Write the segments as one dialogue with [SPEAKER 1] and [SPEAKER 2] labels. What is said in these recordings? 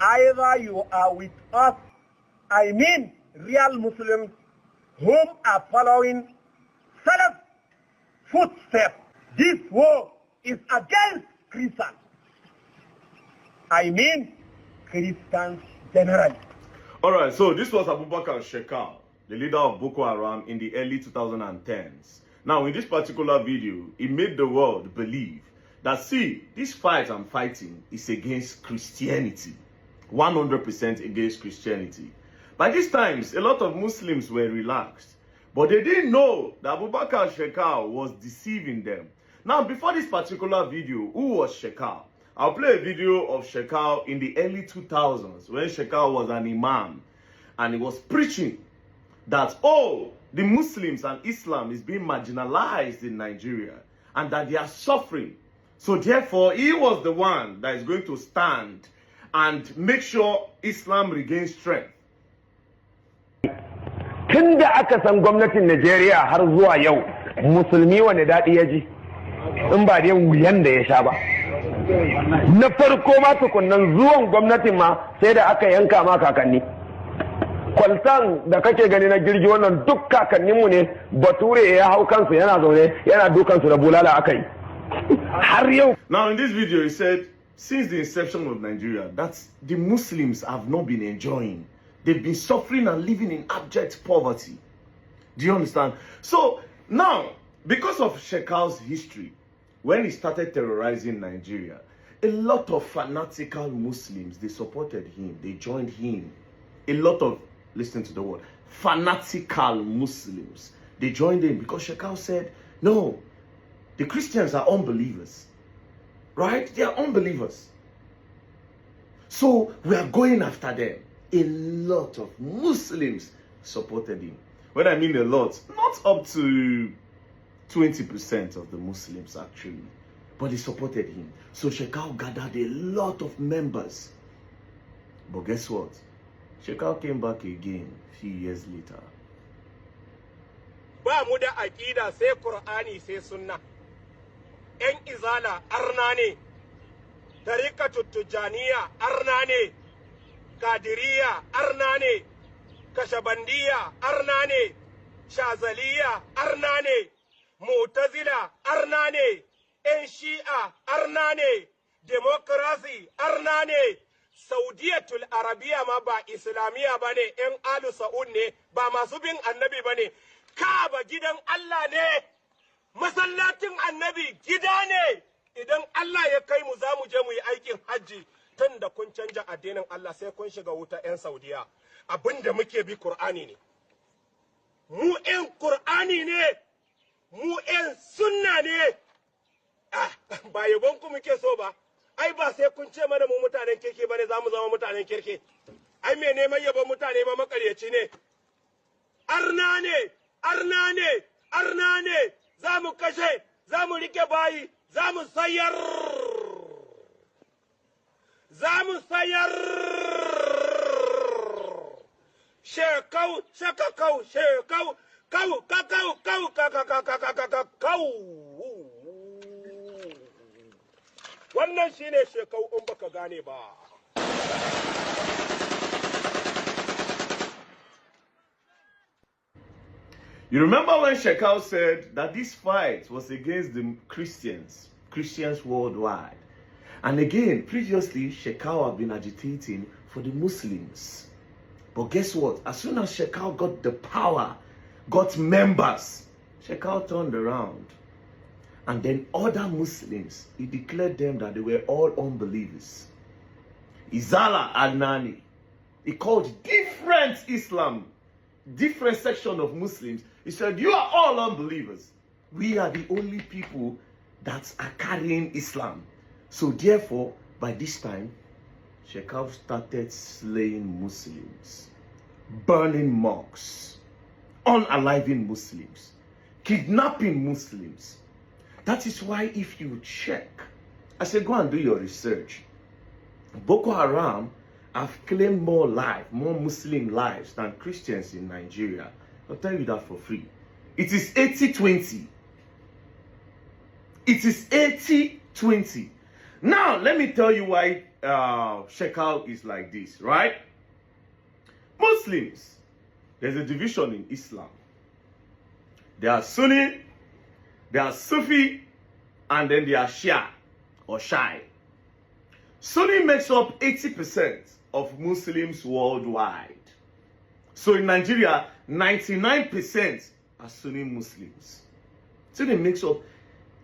[SPEAKER 1] Either you are with us, I mean real Muslims whom are following Salaf footsteps. This war is against Christians. I mean Christians generally.
[SPEAKER 2] Alright, so this was Abubakar Shekau, the leader of Boko Haram in the early 2010s. Now, in this particular video, he made the world believe that, see, this fight I'm fighting is against Christianity. 100% against Christianity. By these times, a lot of Muslims were relaxed. But they didn't know that Abubakar Shekau was deceiving them. Now, before this particular video, who was Shekau? I'll play a video of Shekau in the early 2000s when Shekau was an imam and he was preaching that, oh, the Muslims and Islam is being marginalized in Nigeria and that they are suffering. So therefore, he was the one that is going to stand and make sure Islam regains strength.
[SPEAKER 3] Tunda aka san gwamnatin Najeriya har zuwa yau, musulmi wane daɗi ya ji, in ba dai wuyan da ya sha ba. Na farko ma tukunnan zuwan gwamnatin ma sai da aka yanka ma kakanni. Kwaltan da kake gani na girgi wannan duk kakanninmu ne, Bature ya hau kansu yana zaune yana dukansu da bulala aka yi. Har yau.
[SPEAKER 2] Now in this video he said, since the inception of Nigeria, that the Muslims have not been enjoying. They've been suffering and living in abject poverty. Do you understand? So now, because of Shekau's history, when he started terrorizing Nigeria, a lot of fanatical Muslims, they supported him. They joined him. A lot of, listen to the word, fanatical Muslims, they joined him because Shekau said, no, the Christians are unbelievers. Right? They are unbelievers. So we are going after them. A lot of Muslims supported him. When I mean a lot, not up to 20% of the Muslims actually, but they supported him. So Shekau gathered a lot of members. But guess what? Shekau came back again a few years later.
[SPEAKER 4] Ba mu da aqida sai Qur'ani sai sunna. ‘Yan izala arna ne, tarikatu tujaniya arna ne, kadiriya arna ne, kashabandiya arna ne, shazaliya arna ne, mutazila arna ne, ‘yan shi'a arna ne, demokrasi arna ne, saudiyatul arabiya ma ba islamiya ba ne, ‘yan alu sa'ud ne, ba masu bin annabi ba ne, Ka'aba gidan Allah ne. Masallacin annabi gida ne. Idan Allah ya kai mu za mu je mu yi aikin hajji, tun da kun canja addinin Allah sai kun shiga wuta 'yan Saudiya. Abinda muke bi Kur'ani ne. Mu 'yan Kur'ani ne. Mu 'yan sunna ne. Ba yabon ku muke so ba. Ai ba sai kun ce mana mu mutanen kirki bane za mu zama mutanen kirki. Ai me neman yabon mutane ma makaryaci ne. Arna ne, arna ne, arna ne. Za mu kashe, za mu rike bayi, za mu sayar. Za mu sayar. Shekau, shekakau, shekau, kau, kakau, kau, kakakakakakakau. Wannan shine shekau in baka gane ba.
[SPEAKER 2] You remember when Shekau said that this fight was against the Christians worldwide. And again, previously, Shekau had been agitating for the Muslims. But guess what? As soon as Shekau got the power, got members, Shekau turned around. And then other Muslims, he declared them that they were all unbelievers. Izala Adnani, he called different Islam, different section of Muslims. He said, you are all unbelievers. We are the only people that are carrying Islam. So therefore, by this time, Shekau started slaying Muslims, burning mosques, unaliving Muslims, kidnapping Muslims. That is why if you check, I said, go and do your research. Boko Haram have claimed more Muslim lives than Christians in Nigeria. I'll tell you that for free. It is 80-20. It is 80-20. Now, let me tell you why Shekau is like this, right? Muslims, there's a division in Islam. There are Sunni, there are Sufi, and then there are Shia or Shai. Sunni makes up 80% of Muslims worldwide. So in Nigeria, 99% are Sunni Muslims. Sunni makes up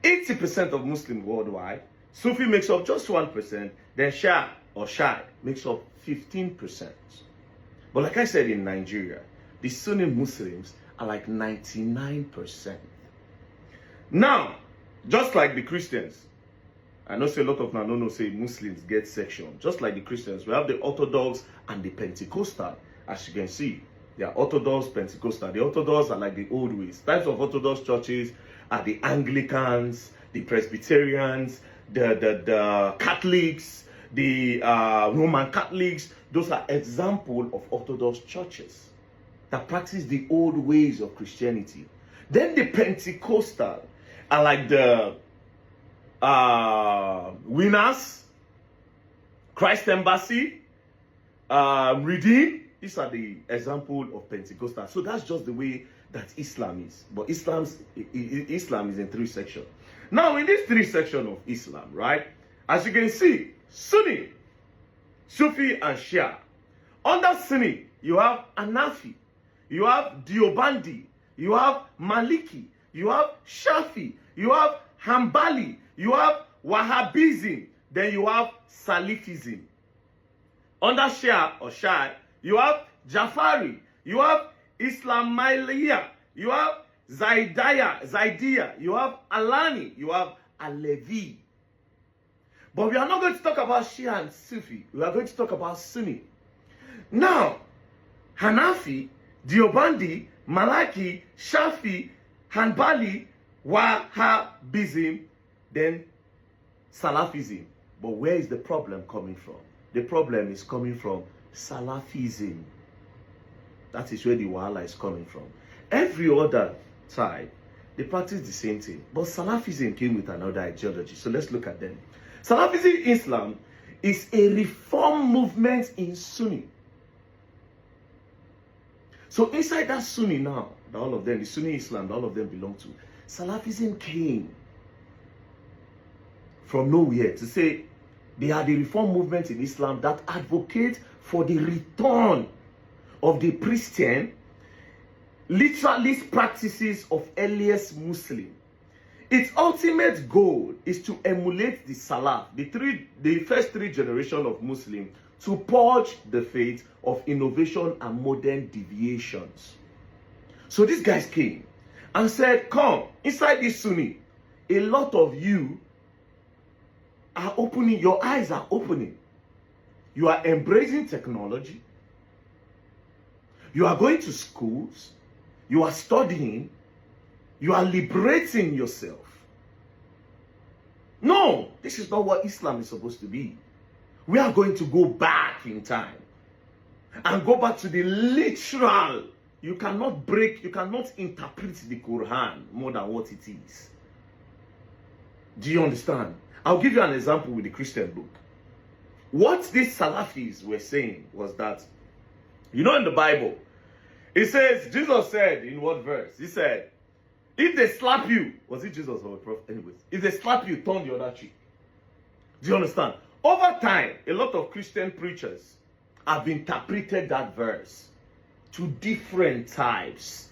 [SPEAKER 2] 80% of Muslims worldwide. Sufi makes up just 1%. Then Shia or Shai makes up 15%. But like I said, in Nigeria, the Sunni Muslims are like 99%. Now, just like the Christians, I know say a lot of now no say Muslims get section. Just like the Christians, we have the Orthodox and the Pentecostal. As you can see, they are Orthodox, Pentecostal. The Orthodox are like the old ways. Types of Orthodox churches are the Anglicans, the Presbyterians, the Catholics, the Roman Catholics. Those are examples of Orthodox churches that practice the old ways of Christianity. Then the Pentecostal are like the Winners, Christ Embassy, Redeem. These are the example of Pentecostal. So that's just the way that Islam is. But Islam is in 3 sections. Now in this 3 sections of Islam, right, as you can see, Sunni, Sufi, and Shia. Under Sunni, you have Hanafi, you have Diobandi, you have Maliki, you have Shafi, you have Hanbali, you have Wahhabism, then you have Salafism. Under Shia or Shia, you have Jafari, you have Ismailiyya, you have Zaidiya, you have Alani, you have Alevi. But we are not going to talk about Shia and Sufi. We are going to talk about Sunni. Now, Hanafi, Diobandi, Maliki, Shafi, Hanbali, Wahhabism, then Salafism. But where is the problem coming from? The problem is coming from Salafism. That is where the wahala is coming from. Every other side, they practice the same thing. But Salafism came with another ideology. So let's look at them. Salafism Islam is a reform movement in Sunni. So inside that Sunni now, all of them, the Sunni Islam, all of them belong to, Salafism came from nowhere to say they are the reform movement in Islam that advocate for the return of the Christian literalist practices of earliest Muslim. Its ultimate goal is to emulate the Salaf, the first 3 generations of Muslims, to purge the faith of innovation and modern deviations. So these guys came and said, come, inside this Sunni, a lot of you are opening, your eyes are opening. You are embracing technology. You are going to schools. You are studying. You are liberating yourself. No, this is not what Islam is supposed to be. We are going to go back in time and go back to the literal. You cannot interpret the Quran more than what it is. Do you understand? I'll give you an example with the Christian book. What these Salafis were saying was that, you know, in the Bible, it says, Jesus said in what verse? He said, if they slap you, was it Jesus or a prophet? Anyways, if they slap you, turn the other cheek. Do you understand? Over time, a lot of Christian preachers have interpreted that verse to different types.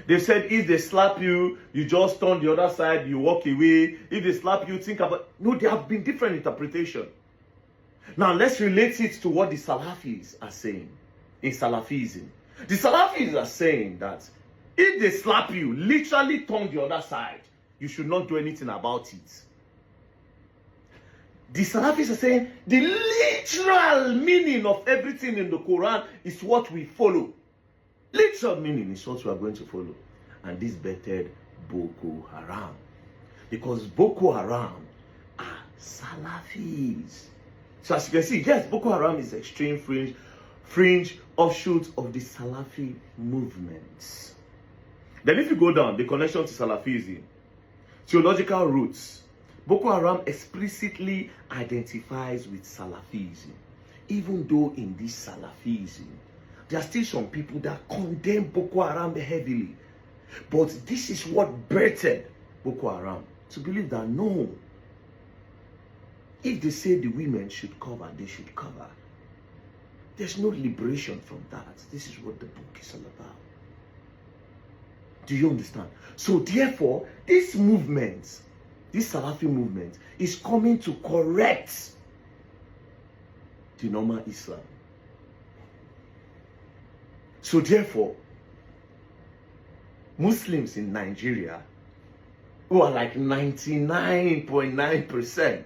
[SPEAKER 2] They said, if they slap you, you just turn the other side, you walk away. If they slap you, think about... No, there have been different interpretations. Now, let's relate it to what the Salafis are saying in Salafism. The Salafis are saying that if they slap you, literally turn the other side, you should not do anything about it. The Salafis are saying the literal meaning of everything in the Quran is what we follow. Literal meaning is what we are going to follow. And this bettered Boko Haram. Because Boko Haram are Salafis. So as you can see, yes, Boko Haram is extreme fringe offshoot of the Salafi movements. Then if you go down, the connection to Salafism, theological roots, Boko Haram explicitly identifies with Salafism. Even though in this Salafism, there are still some people that condemn Boko Haram heavily. But this is what birthed Boko Haram. To believe that no, if they say the women should cover, they should cover. There's no liberation from that. This is what the book is all about. Do you understand? So therefore, this movement, this Salafi movement, is coming to correct the normal Islam. So therefore, Muslims in Nigeria, who are like 99.9%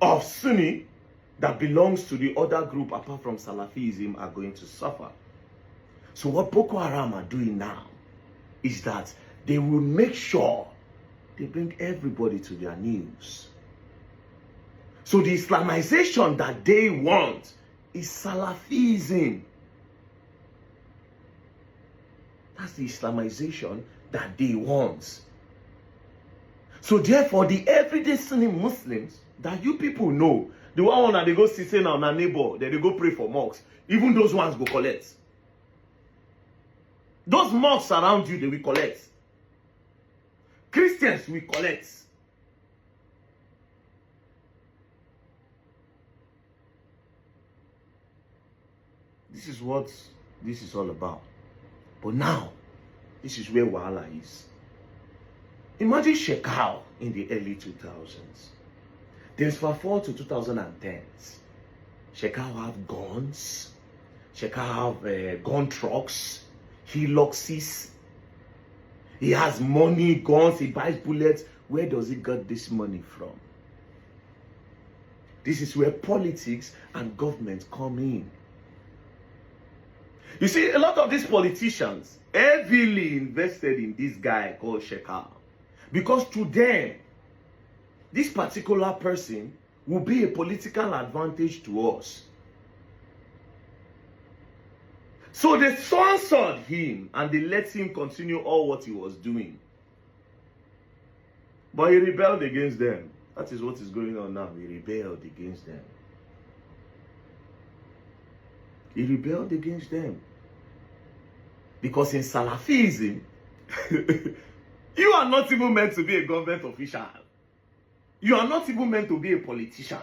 [SPEAKER 2] of Sunni that belongs to the other group apart from Salafism, are going to suffer. So what Boko Haram are doing now is that they will make sure they bring everybody to their knees. So the Islamization that they want is Salafism. That's the Islamization that they want. So therefore, the everyday Sunni Muslims that you people know, the one that they go sit in on a neighbor, that they go pray for mosques, even those ones go collect. Those mosques around you, they will collect. Christians will collect. This is what this is all about. But now, this is where Wahala is. Imagine Shekau in the early 2000s. Then fast forward to 2010s. Shekau have guns. Shekau have gun trucks. He Hiluxes. He has money, guns, he buys bullets. Where does he get this money from? This is where politics and government come in. You see, a lot of these politicians heavily invested in this guy called Shekau. Because to them, this particular person will be a political advantage to us. So they sponsored him and they let him continue all what he was doing. But he rebelled against them. That is what is going on now. He rebelled against them. He rebelled against them. Because in Salafism, you are not even meant to be a government official. You are not even meant to be a politician.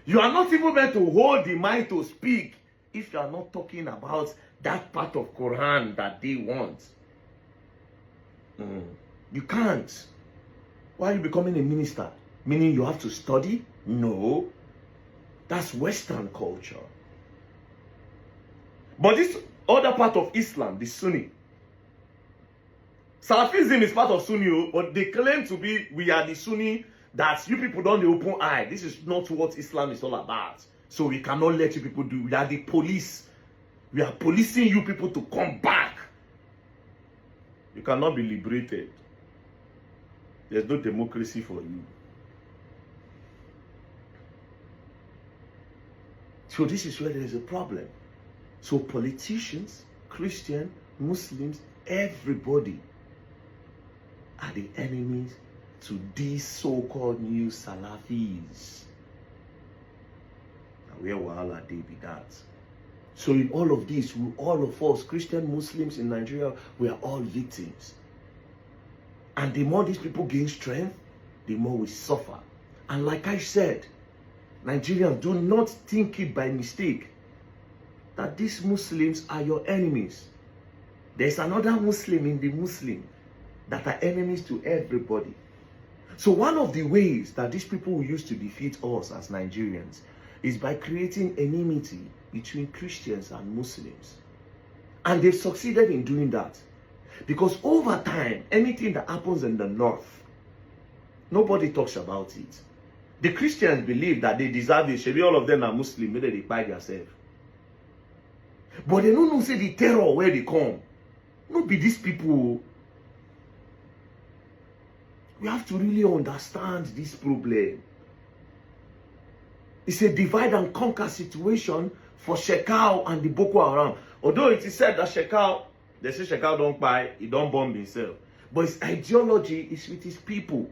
[SPEAKER 2] You are not even meant to hold the mind to speak if you are not talking about that part of Quran that they want. You can't. Why are you becoming a minister? Meaning you have to study? No. That's Western culture. But this other part of Islam, the Sunni. Salafism is part of Sunni, but they claim to be, we are the Sunni, that you people don't open eye. This is not what Islam is all about. So we cannot let you people do. We are the police. We are policing you people to come back. You cannot be liberated. There's no democracy for you. So this is where there is a problem. So politicians, Christian, Muslims, everybody are the enemies to these so-called new Salafis. Now where Wahala they be that? So in all of this, all of us, Christian Muslims in Nigeria, we are all victims. And the more these people gain strength, the more we suffer. And like I said, Nigerians, do not think it by mistake that these Muslims are your enemies. There's another Muslim in the Muslim that are enemies to everybody. So one of the ways that these people will use to defeat us as Nigerians is by creating enmity between Christians and Muslims. And they've succeeded in doing that. Because over time, anything that happens in the north, nobody talks about it. The Christians believe that they deserve it. Maybe all of them are Muslim, maybe they buy themselves. But they don't know, say, the terror where they come. Not be these people. We have to really understand this problem. It's a divide and conquer situation for Shekau and the Boko Haram. Although it is said that Shekau, they say Shekau don't buy, he don't bomb himself. but his ideology is with his people.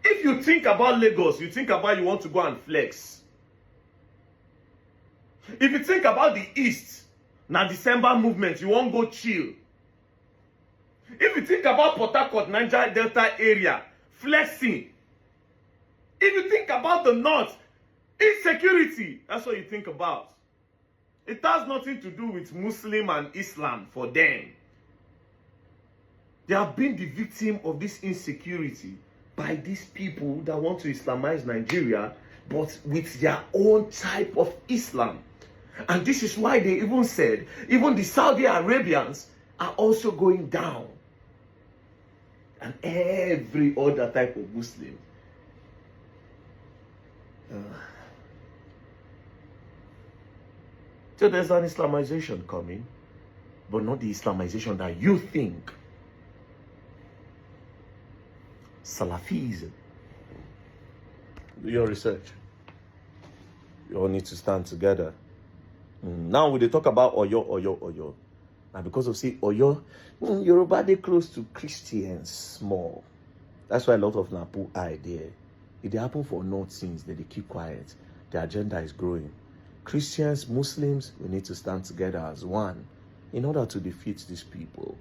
[SPEAKER 2] If you think about Lagos, you think about you want to go and flex. If you think about the East, now December movement, you won't go chill. If you think about Port Harcourt, Niger Delta area, flexing. If you think about the North, insecurity, that's what you think about. It has nothing to do with Muslim and Islam for them. They have been the victim of this insecurity by these people that want to Islamize Nigeria, but with their own type of Islam. And this is why they even said, even the Saudi Arabians are also going down. And every other type of Muslim. So there's an Islamization coming, but not the Islamization that you think. Salafism. Do your research. You all need to stand together. Now when they talk about Oyo. Now because of say Oyo, Yoruba they close to Christians more. That's why a lot of Napu are there. If they happen for North since they keep quiet. The agenda is growing. Christians, Muslims, we need to stand together as one in order to defeat these people.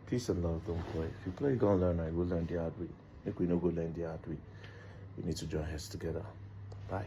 [SPEAKER 2] Peace and love, don't play. If you play, you're gonna learn, I will learn the hard way. If we no go learn the hard way, we need to join heads together. Bye.